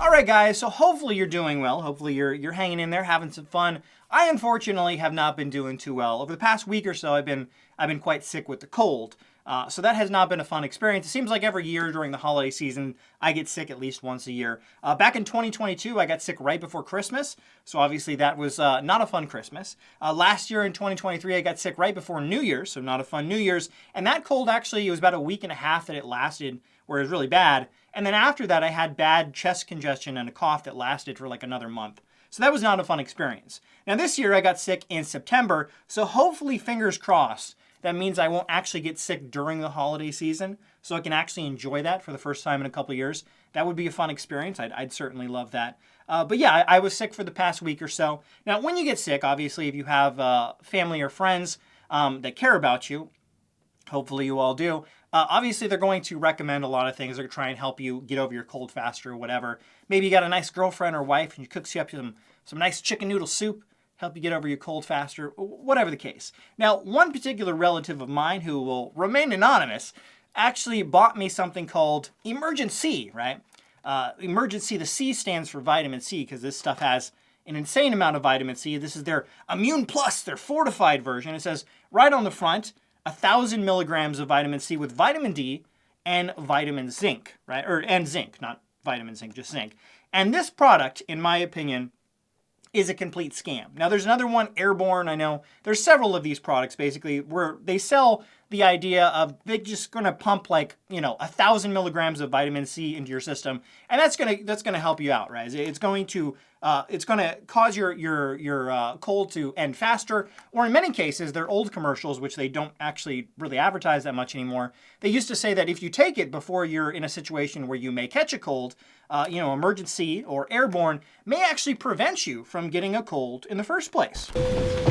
All right, guys, so hopefully you're doing well. Hopefully you're hanging in there, having some fun. I unfortunately have not been doing too well. Over the past week or so, I've been quite sick with the cold. So that has not been a fun experience. It seems like every year during the holiday season, I get sick at least once a year. Back in 2022, I got sick right before Christmas, so obviously that was not a fun Christmas. Last year in 2023, I got sick right before New Year's, so not a fun New Year's. And that cold actually, it was about a week and a half that it lasted, where it was really bad. And then after that, I had bad chest congestion and a cough that lasted for like another month. So that was not a fun experience. Now this year, I got sick in September, so hopefully, fingers crossed, that means I won't actually get sick during the holiday season, so I can actually enjoy that for the first time in a couple of years. That would be a fun experience. I'd certainly love that. But yeah, I was sick for the past week or so. Now, when you get sick, obviously, if you have family or friends that care about you, hopefully you all do, obviously they're going to recommend a lot of things. They're going to try and help you get over your cold faster or whatever. Maybe you got a nice girlfriend or wife and she cooks you up some nice chicken noodle soup, help you get over your cold faster, whatever the case. Now, one particular relative of mine who will remain anonymous actually bought me something called Emergen-C, right? Emergen-C, the C stands for vitamin C because this stuff has an insane amount of vitamin C. This is their Immune Plus, their fortified version. It says right on the front, 1,000 milligrams of vitamin C with vitamin D and vitamin zinc, right? And zinc, not vitamin zinc, just zinc. And this product, in my opinion, is a complete scam. Now, there's another one, Airborne. I know there's several of these products, basically, where they sell the idea of they're just going to pump 1,000 milligrams of vitamin C into your system, and that's gonna help you out, right? It's going to cause your cold to end faster, or in many cases, they're old commercials, which they don't actually really advertise that much anymore. They used to say that if you take it before you're in a situation where you may catch a cold, Emergen-C or Airborne may actually prevent you from getting a cold in the first place.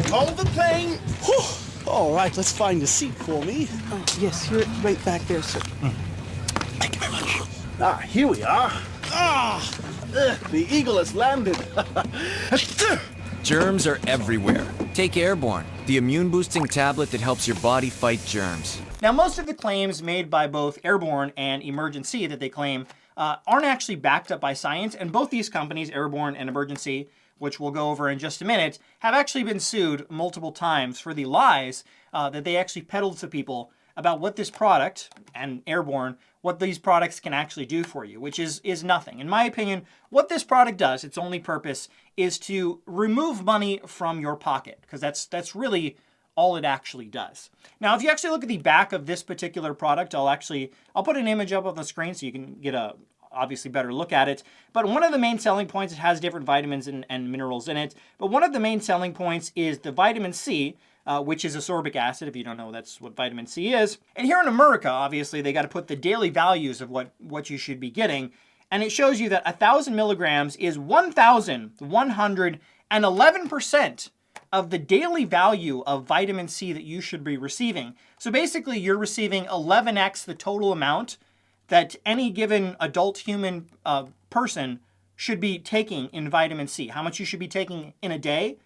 Hold the plane. Whew. All right, let's find a seat for me. Oh, yes, you're right back there, sir. Thank you very much. Here we are. The eagle has landed. Germs are everywhere. Take Airborne, the immune-boosting tablet that helps your body fight germs. Now, most of the claims made by both Airborne and Emergen-C that they claim aren't actually backed up by science, and both these companies, Airborne and Emergen-C, which we'll go over in just a minute, have actually been sued multiple times for the lies that they actually peddled to people about what this product, and Airborne, what these products can actually do for you, which is nothing. In my opinion, what this product does, its only purpose, is to remove money from your pocket, because that's really all it actually does. Now, if you actually look at the back of this particular product, I'll put an image up on the screen so you can get a obviously better look at it. But one of the main selling points, it has different vitamins and minerals in it, but one of the main selling points is the vitamin C, which is ascorbic acid. If you don't know, that's what vitamin C is. And here in America, obviously, they got to put the daily values of what you should be getting. And it shows you that 1,000 milligrams is 1,111% of the daily value of vitamin C that you should be receiving. So basically, you're receiving 11x the total amount that any given adult human person should be taking in vitamin C. How much you should be taking in a day?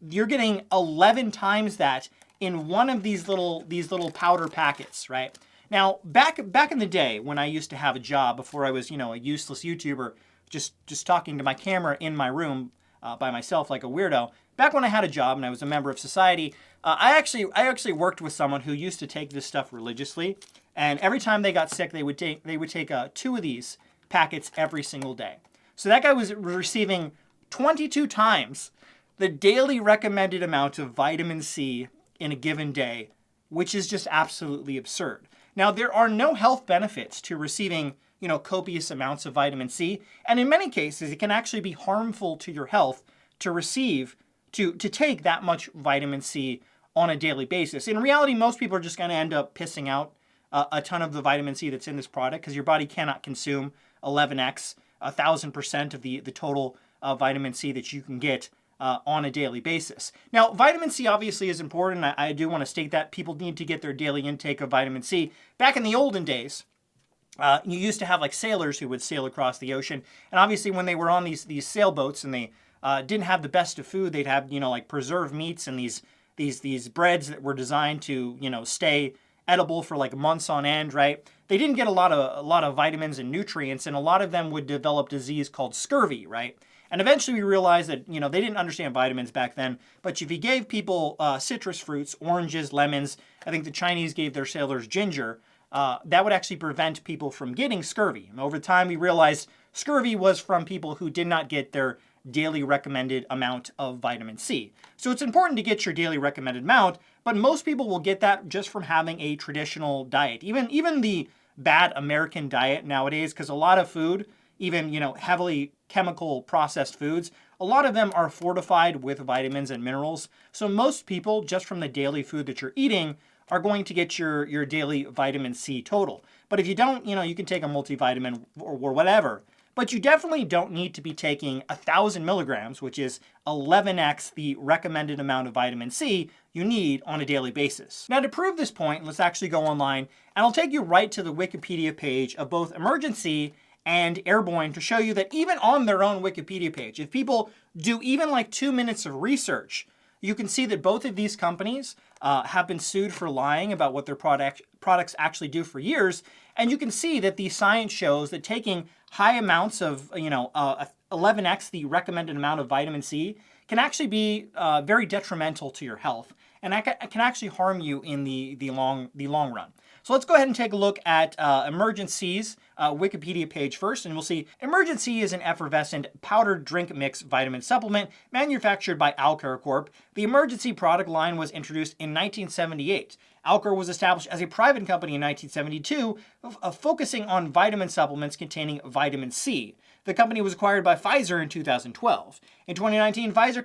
You're getting 11 times that in one of these little powder packets, right? Now, back in the day when I used to have a job before I was, a useless YouTuber, just talking to my camera in my room by myself like a weirdo. Back when I had a job and I was a member of society, I actually worked with someone who used to take this stuff religiously. And every time they got sick, they would take 2 of these packets every single day. So that guy was receiving 22 times the daily recommended amount of vitamin C in a given day, which is just absolutely absurd. Now, there are no health benefits to receiving, copious amounts of vitamin C, and in many cases, it can actually be harmful to your health to take that much vitamin C on a daily basis. In reality, most people are just going to end up pissing out a ton of the vitamin C that's in this product because your body cannot consume 11x, 1,000% of the total vitamin C that you can get on a daily basis. Now, vitamin C obviously is important. I do want to state that people need to get their daily intake of vitamin C. Back in the olden days, you used to have sailors who would sail across the ocean, and obviously when they were on these sailboats and they didn't have the best of food, they'd have preserved meats and these breads that were designed to stay edible for like months on end, right? They didn't get a lot of vitamins and nutrients, and a lot of them would develop disease called scurvy, right? And eventually we realized that, they didn't understand vitamins back then, but if you gave people citrus fruits, oranges, lemons, I think the Chinese gave their sailors ginger, that would actually prevent people from getting scurvy. And over time we realized scurvy was from people who did not get their daily recommended amount of vitamin C. So it's important to get your daily recommended amount, but most people will get that just from having a traditional diet. Even the bad American diet nowadays, because a lot of food, even heavily chemical processed foods, a lot of them are fortified with vitamins and minerals. So most people, just from the daily food that you're eating, are going to get your daily vitamin C total. But if you don't, you can take a multivitamin or whatever. But you definitely don't need to be taking 1,000 milligrams, which is 11x the recommended amount of vitamin C you need on a daily basis. Now, to prove this point, let's actually go online, and I'll take you right to the Wikipedia page of both Emergen-C and Airborne to show you that even on their own Wikipedia page, if people do even like 2 minutes of research, you can see that both of these companies have been sued for lying about what their products actually do for years. And you can see that the science shows that taking high amounts of, 11x the recommended amount of vitamin C can actually be very detrimental to your health, and it can actually harm you in the long run. So let's go ahead and take a look at Emergen-C's Wikipedia page first, and we'll see Emergen-C is an effervescent powdered drink mix vitamin supplement manufactured by Alcor Corp. The Emergen-C product line was introduced in 1978. Alcor was established as a private company in 1972, focusing on vitamin supplements containing vitamin C. The company was acquired by Pfizer in 2012. In 2019, Pfizer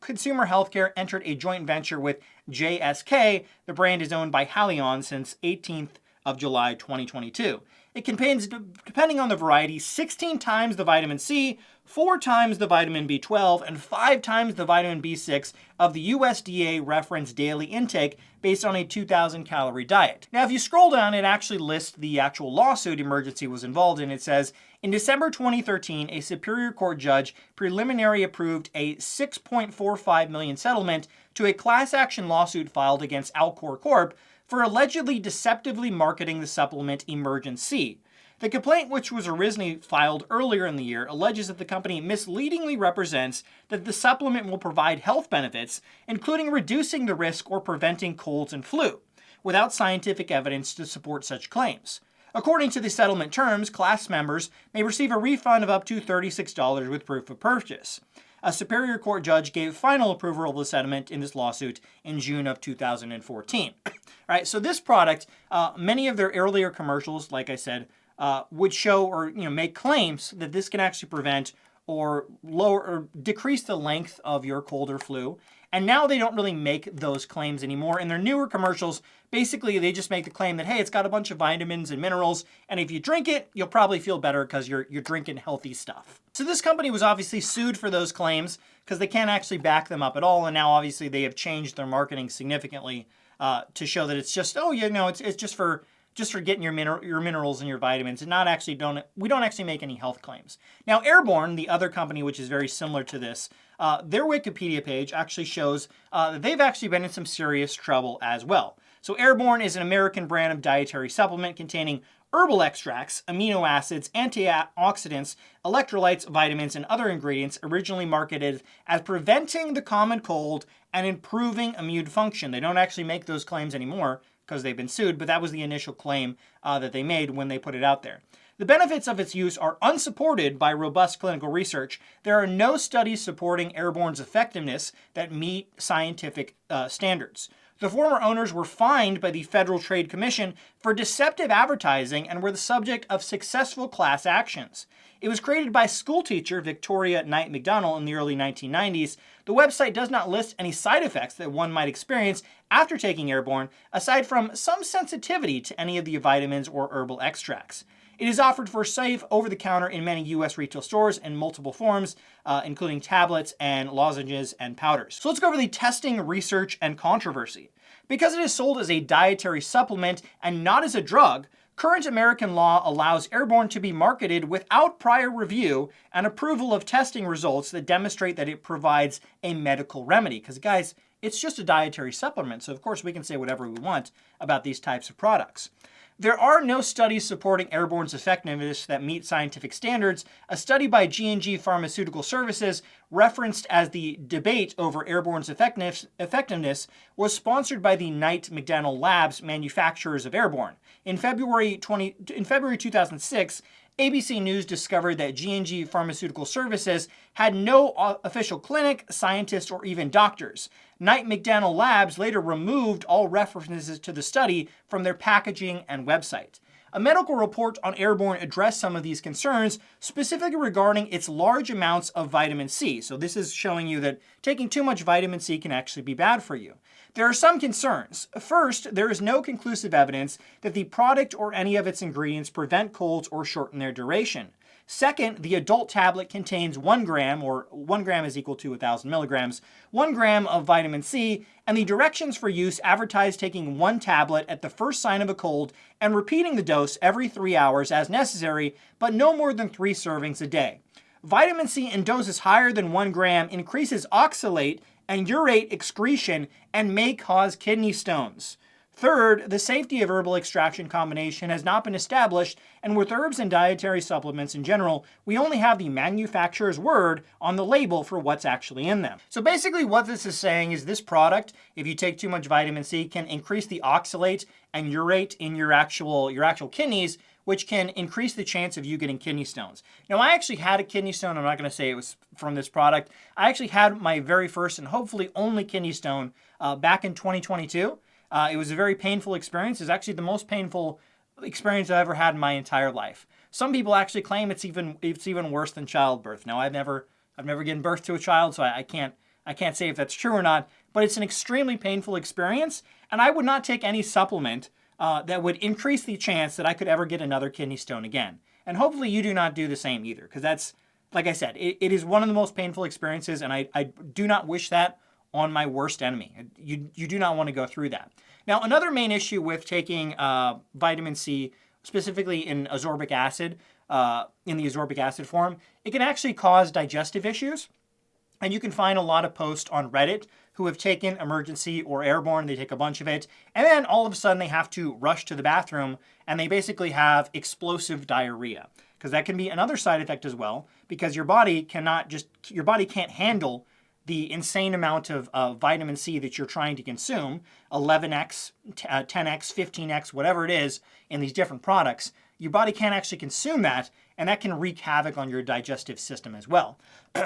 Consumer Healthcare entered a joint venture with JSK. The brand is owned by Haleon since 18th of July 2022. It contains, depending on the variety, 16 times the vitamin C, 4 times the vitamin B12, and 5 times the vitamin B6 of the USDA reference daily intake based on a 2,000 calorie diet. Now, if you scroll down, it actually lists the actual lawsuit Emergen-C was involved in. It says, in December 2013, a Superior Court judge preliminary approved a $6.45 million settlement to a class action lawsuit filed against Alcor Corp. For allegedly deceptively marketing the supplement Emergen-C. The complaint, which was originally filed earlier in the year, alleges that the company misleadingly represents that the supplement will provide health benefits, including reducing the risk or preventing colds and flu, without scientific evidence to support such claims. According to the settlement terms, class members may receive a refund of up to $36 with proof of purchase. A Superior Court judge gave final approval of the settlement in this lawsuit in June of 2014. All right, so this product, many of their earlier commercials, like I said, would show or make claims that this can actually prevent or lower or decrease the length of your cold or flu. And now they don't really make those claims anymore. In their newer commercials, basically they just make the claim that, hey, it's got a bunch of vitamins and minerals, and if you drink it, you'll probably feel better because you're drinking healthy stuff. So this company was obviously sued for those claims because they can't actually back them up at all, and now obviously they have changed their marketing significantly to show that it's just, it's just for getting your minerals and your vitamins, and we don't actually make any health claims. Now, Airborne, the other company which is very similar to this, their Wikipedia page actually shows that they've actually been in some serious trouble as well. So Airborne is an American brand of dietary supplement containing herbal extracts, amino acids, antioxidants, electrolytes, vitamins, and other ingredients originally marketed as preventing the common cold and improving immune function. They don't actually make those claims anymore because they've been sued, but that was the initial claim that they made when they put it out there. The benefits of its use are unsupported by robust clinical research. There are no studies supporting Airborne's effectiveness that meet scientific standards. The former owners were fined by the Federal Trade Commission for deceptive advertising and were the subject of successful class actions. It was created by schoolteacher Victoria Knight McDonald in the early 1990s. The website does not list any side effects that one might experience after taking Airborne, aside from some sensitivity to any of the vitamins or herbal extracts. It is offered for safe over-the-counter in many U.S. retail stores in multiple forms, including tablets and lozenges and powders. So let's go over the testing, research, and controversy. Because it is sold as a dietary supplement and not as a drug, current American law allows Airborne to be marketed without prior review and approval of testing results that demonstrate that it provides a medical remedy. Because guys, It's just a dietary supplement, so of course we can say whatever we want about these types of products. There are no studies supporting Airborne's effectiveness that meet scientific standards. A study by G&G Pharmaceutical Services, referenced as the debate over Airborne's effectiveness, was sponsored by the Knight McDaniel Labs, manufacturers of Airborne. In February 2006, ABC News discovered that G&G Pharmaceutical Services had no official clinic, scientists, or even doctors. Knight McDaniel Labs later removed all references to the study from their packaging and website. A medical report on Airborne addressed some of these concerns, specifically regarding its large amounts of vitamin C. So this is showing you that taking too much vitamin C can actually be bad for you. There are some concerns. First, there is no conclusive evidence that the product or any of its ingredients prevent colds or shorten their duration. Second, the adult tablet contains 1 gram, or 1 gram is equal to 1,000 milligrams, 1 gram of vitamin C, and the directions for use advertise taking 1 tablet at the first sign of a cold and repeating the dose every 3 hours as necessary, but no more than 3 servings a day. Vitamin C in doses higher than 1 gram increases oxalate and urate excretion and may cause kidney stones. Third, the safety of herbal extraction combination has not been established, and with herbs and dietary supplements in general, we only have the manufacturer's word on the label for what's actually in them. So basically what this is saying is this product, if you take too much vitamin C, can increase the oxalate and urate in your actual kidneys, which can increase the chance of you getting kidney stones. Now, I actually had a kidney stone. I'm not going to say it was from this product. I actually had my very first and hopefully only kidney stone back in 2022. It was a very painful experience. It's actually the most painful experience I've ever had in my entire life. Some people actually claim it's even worse than childbirth. Now, I've never given birth to a child, so I can't say if that's true or not. But it's an extremely painful experience, and I would not take any supplement that would increase the chance that I could ever get another kidney stone again. And hopefully you do not do the same either, because that's, like I said, it is one of the most painful experiences, and I do not wish that on my worst enemy. You do not want to go through that. Now, another main issue with taking vitamin C, specifically in ascorbic acid, in the ascorbic acid form, it can actually cause digestive issues. And you can find a lot of posts on Reddit who have taken Emergen-C or Airborne. They take a bunch of it, and then all of a sudden they have to rush to the bathroom, and they basically have explosive diarrhea. Because that can be another side effect as well, because your body can't handle the insane amount of vitamin C that you're trying to consume, 11x, 10x, 15x, whatever it is, in these different products. Your body can't actually consume that, and that can wreak havoc on your digestive system as well.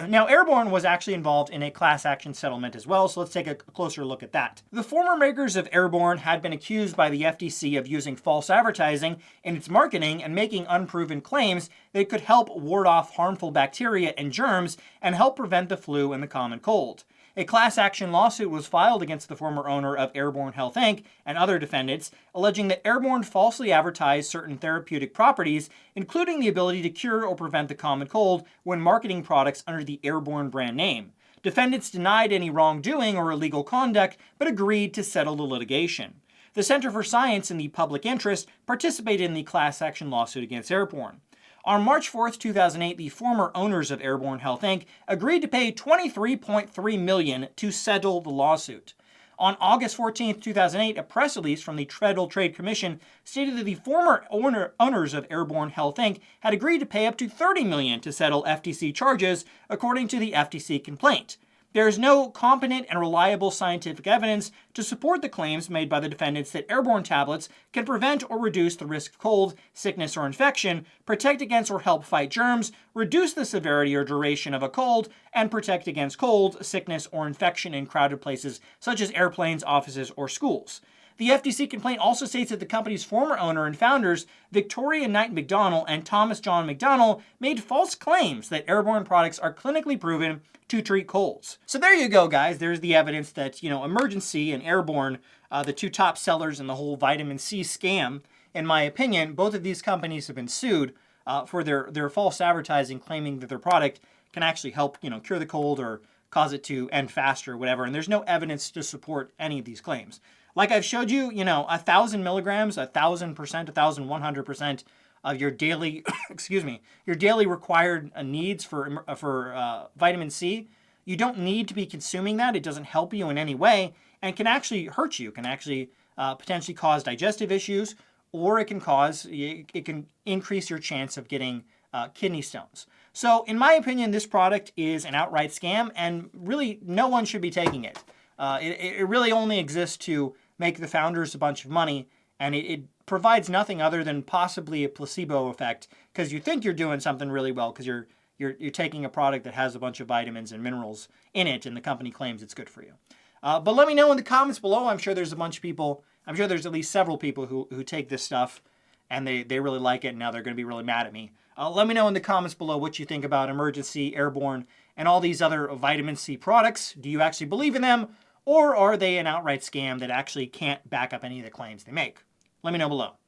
Now, Airborne was actually involved in a class action settlement as well, so let's take a closer look at that. The former makers of Airborne had been accused by the FTC of using false advertising in its marketing and making unproven claims that could help ward off harmful bacteria and germs and help prevent the flu and the common cold. A class action lawsuit was filed against the former owner of Airborne Health Inc. and other defendants, alleging that Airborne falsely advertised certain therapeutic properties, including the ability to cure or prevent the common cold when marketing products under the Airborne brand name. Defendants denied any wrongdoing or illegal conduct, but agreed to settle the litigation. The Center for Science in the Public Interest participated in the class action lawsuit against Airborne. On March 4, 2008, the former owners of Airborne Health Inc. agreed to pay $23.3 million to settle the lawsuit. On August 14, 2008, a press release from the Federal Trade Commission stated that the former owners of Airborne Health Inc. had agreed to pay up to $30 million to settle FTC charges, according to the FTC complaint. There is no competent and reliable scientific evidence to support the claims made by the defendants that Airborne tablets can prevent or reduce the risk of cold, sickness, or infection, protect against or help fight germs, reduce the severity or duration of a cold, and protect against cold, sickness, or infection in crowded places such as airplanes, offices, or schools. The FTC complaint also states that the company's former owner and founders, Victoria Knight McDonald and Thomas John McDonald, made false claims that Airborne products are clinically proven to treat colds. So there you go, guys. There's the evidence that, Emergen-C and Airborne, the two top sellers in the whole vitamin C scam, in my opinion, both of these companies have been sued for their false advertising, claiming that their product can actually help, cure the cold or cause it to end faster or whatever. And there's no evidence to support any of these claims. Like I've showed you, 1,000 milligrams, 1,000%, 1,100% of your daily, your daily required needs for vitamin C, You don't need to be consuming that. It doesn't help you in any way and can actually hurt you, can actually potentially cause digestive issues, or it can increase your chance of getting kidney stones. So in my opinion, this product is an outright scam, and really no one should be taking it. It really only exists to make the founders a bunch of money, and it provides nothing other than possibly a placebo effect, because you think you're doing something really well because you're taking a product that has a bunch of vitamins and minerals in it, and the company claims it's good for you. But let me know in the comments below. I'm sure there's a bunch of people. I'm sure there's at least several people who take this stuff and they really like it, and now they're going to be really mad at me. Let me know in the comments below what you think about Emergen-C, Airborne, and all these other vitamin C products. Do you actually believe in them, or are they an outright scam that actually can't back up any of the claims they make? Let me know below.